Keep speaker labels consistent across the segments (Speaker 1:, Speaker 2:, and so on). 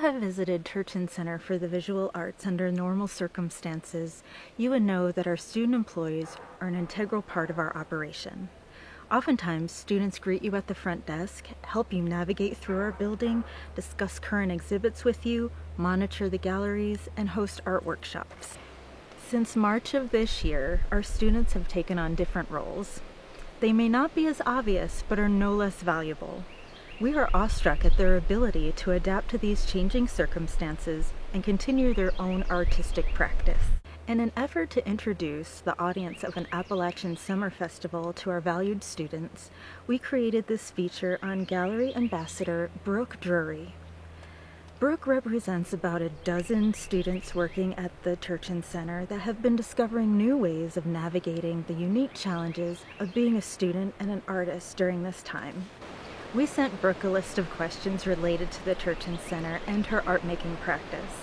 Speaker 1: have visited Turchin Center for the Visual Arts under normal circumstances, you would know that our student employees are an integral part of our operation. Oftentimes, students greet you at the front desk, help you navigate through our building, discuss current exhibits with you, monitor the galleries, and host art workshops. Since March of this year, our students have taken on different roles. They may not be as obvious, but are no less valuable. We are awestruck at their ability to adapt to these changing circumstances and continue their own artistic practice. In an effort to introduce the audience of an Appalachian Summer Festival to our valued students, we created this feature on Gallery Ambassador Brooke Drury. Brooke represents about a dozen students working at the Turchin Center that have been discovering new ways of navigating the unique challenges of being a student and an artist during this time. We sent Brooke a list of questions related to the Turchin Center and her art-making practice.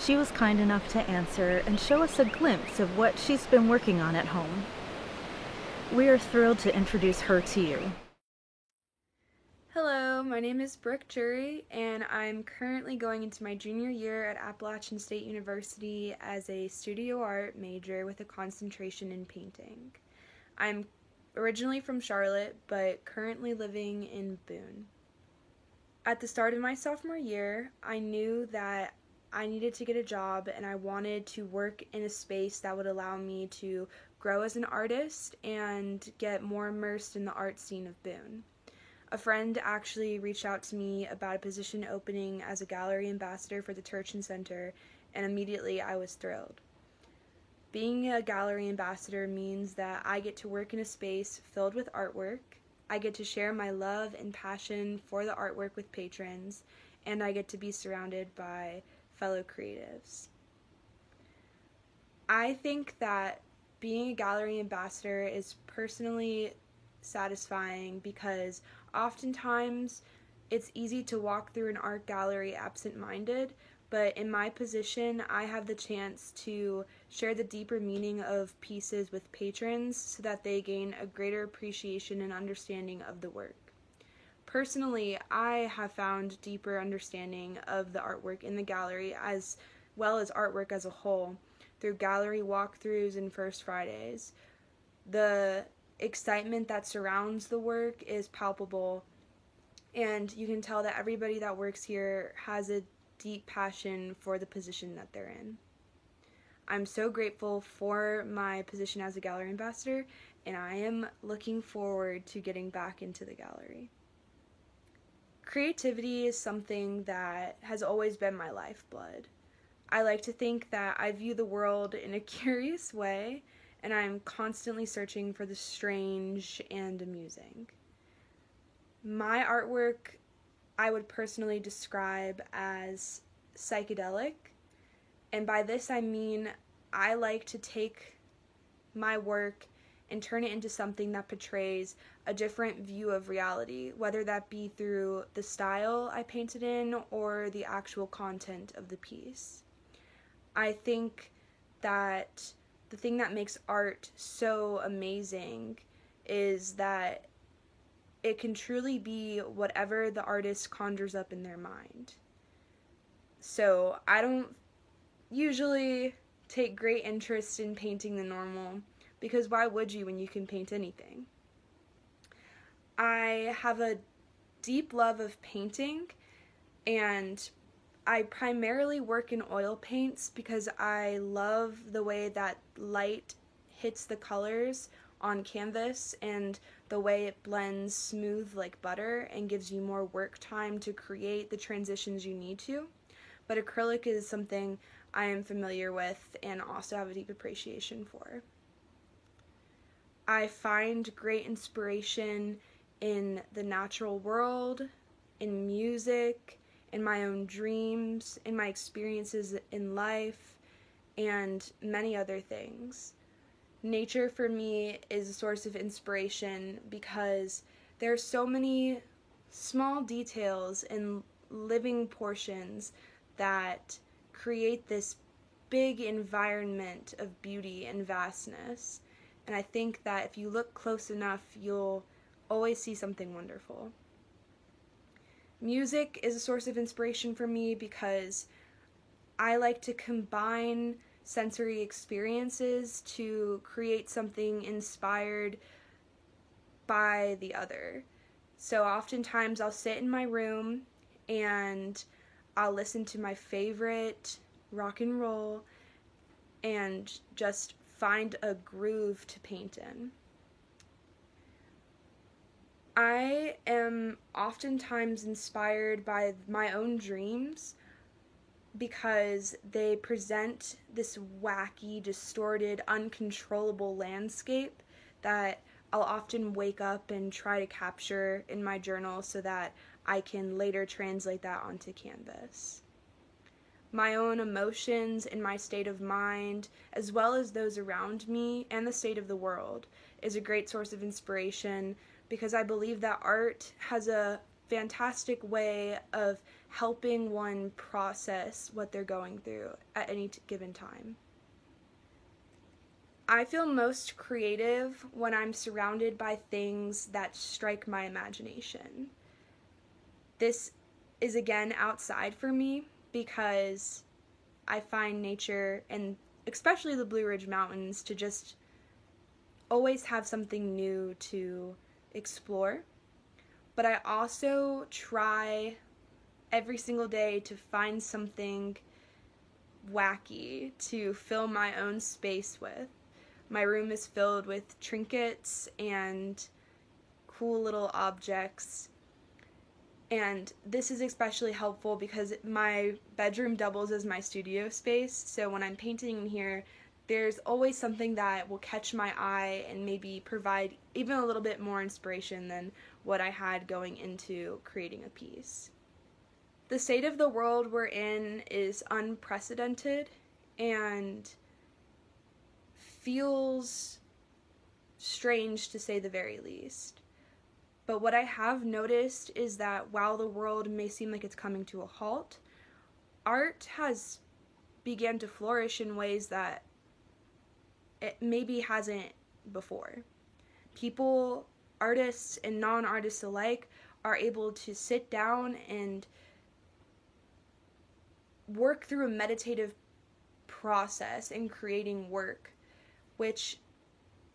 Speaker 1: She was kind enough to answer and show us a glimpse of what she's been working on at home. We are thrilled to introduce her to you.
Speaker 2: Hello, my name is Brooke Drury, and I'm currently going into my junior year at Appalachian State University as a studio art major with a concentration in painting. I'm originally from Charlotte, but currently living in Boone. At the start of my sophomore year, I knew that I needed to get a job and I wanted to work in a space that would allow me to grow as an artist and get more immersed in the art scene of Boone. A friend actually reached out to me about a position opening as a gallery ambassador for the Turchin Center, and immediately I was thrilled. Being a gallery ambassador means that I get to work in a space filled with artwork, I get to share my love and passion for the artwork with patrons, and I get to be surrounded by fellow creatives. I think that being a gallery ambassador is personally satisfying because oftentimes it's easy to walk through an art gallery absent-minded, but in my position, I have the chance to share the deeper meaning of pieces with patrons so that they gain a greater appreciation and understanding of the work. Personally, I have found deeper understanding of the artwork in the gallery as well as artwork as a whole through gallery walkthroughs and First Fridays. The excitement that surrounds the work is palpable, and you can tell that everybody that works here has a deep passion for the position that they're in. I'm so grateful for my position as a gallery ambassador, and I am looking forward to getting back into the gallery. Creativity is something that has always been my lifeblood. I like to think that I view the world in a curious way, and I'm constantly searching for the strange and amusing. My artwork I would personally describe as psychedelic, and by this I mean I like to take my work and turn it into something that portrays a different view of reality, whether that be through the style I painted in or the actual content of the piece. I think that the thing that makes art so amazing is that it can truly be whatever the artist conjures up in their mind. So I don't usually take great interest in painting the normal, because why would you when you can paint anything? I have a deep love of painting, and I primarily work in oil paints because I love the way that light hits the colors on canvas and the way it blends smooth like butter and gives you more work time to create the transitions you need to. But acrylic is something I am familiar with and also have a deep appreciation for. I find great inspiration in the natural world, in music, in my own dreams, in my experiences in life, and many other things. Nature for me is a source of inspiration because there are so many small details and living portions that create this big environment of beauty and vastness. And I think that if you look close enough, you'll always see something wonderful. Music is a source of inspiration for me because I like to combine sensory experiences to create something inspired by the other. So oftentimes I'll sit in my room and I'll listen to my favorite rock and roll and just find a groove to paint in. I am oftentimes inspired by my own dreams because they present this wacky, distorted, uncontrollable landscape that I'll often wake up and try to capture in my journal so that I can later translate that onto canvas. My own emotions and my state of mind, as well as those around me and the state of the world, is a great source of inspiration because I believe that art has a fantastic way of helping one process what they're going through at any given time. I feel most creative when I'm surrounded by things that strike my imagination. This is again outside for me because I find nature, and especially the Blue Ridge Mountains, to just always have something new to explore. But I also try every single day to find something wacky to fill my own space with. My room is filled with trinkets and cool little objects. And this is especially helpful because my bedroom doubles as my studio space. So when I'm painting in here, there's always something that will catch my eye and maybe provide even a little bit more inspiration than what I had going into creating a piece. The state of the world we're in is unprecedented and feels strange to say the very least. But what I have noticed is that while the world may seem like it's coming to a halt, art has began to flourish in ways that it maybe hasn't before. People, artists and non-artists alike, are able to sit down and work through a meditative process in creating work, which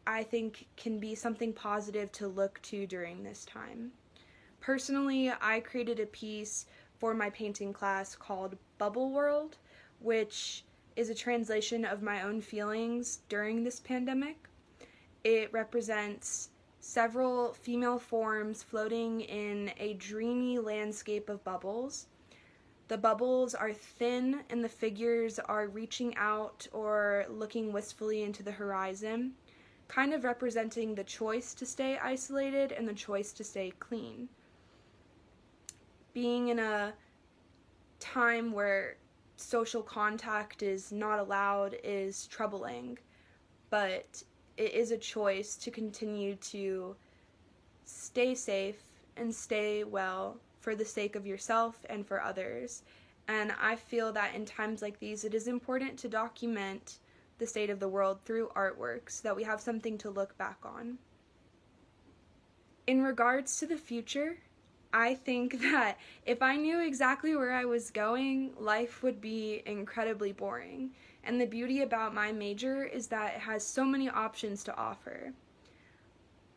Speaker 2: I think can be something positive to look to during this time. Personally, I created a piece for my painting class called Bubble World, which is a translation of my own feelings during this pandemic. It represents several female forms floating in a dreamy landscape of bubbles. The bubbles are thin and the figures are reaching out or looking wistfully into the horizon, kind of representing the choice to stay isolated and the choice to stay clean. Being in a time where social contact is not allowed is troubling, but it is a choice to continue to stay safe and stay well for the sake of yourself and for others. And I feel that in times like these, it is important to document the state of the world through artwork so that we have something to look back on. In regards to the future, I think that if I knew exactly where I was going, life would be incredibly boring. And the beauty about my major is that it has so many options to offer.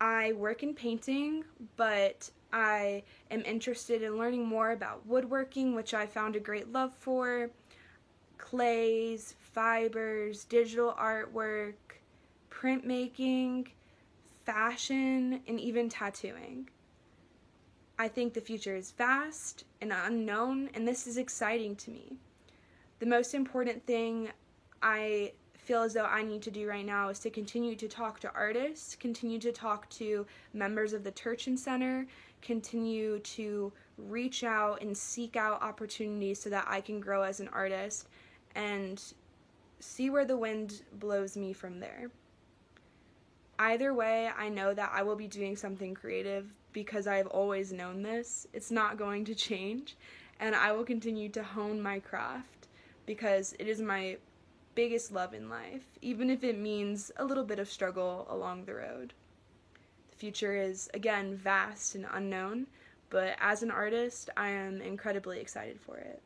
Speaker 2: I work in painting, but I am interested in learning more about woodworking, which I found a great love for, clays, fibers, digital artwork, printmaking, fashion, and even tattooing. I think the future is vast and unknown, and this is exciting to me. The most important thing I feel as though I need to do right now is to continue to talk to artists, continue to talk to members of the Turchin Center, continue to reach out and seek out opportunities so that I can grow as an artist and see where the wind blows me from there. Either way, I know that I will be doing something creative because I've always known this. It's not going to change, and I will continue to hone my craft because it is my biggest love in life, even if it means a little bit of struggle along the road. The future is, again, vast and unknown, but as an artist, I am incredibly excited for it.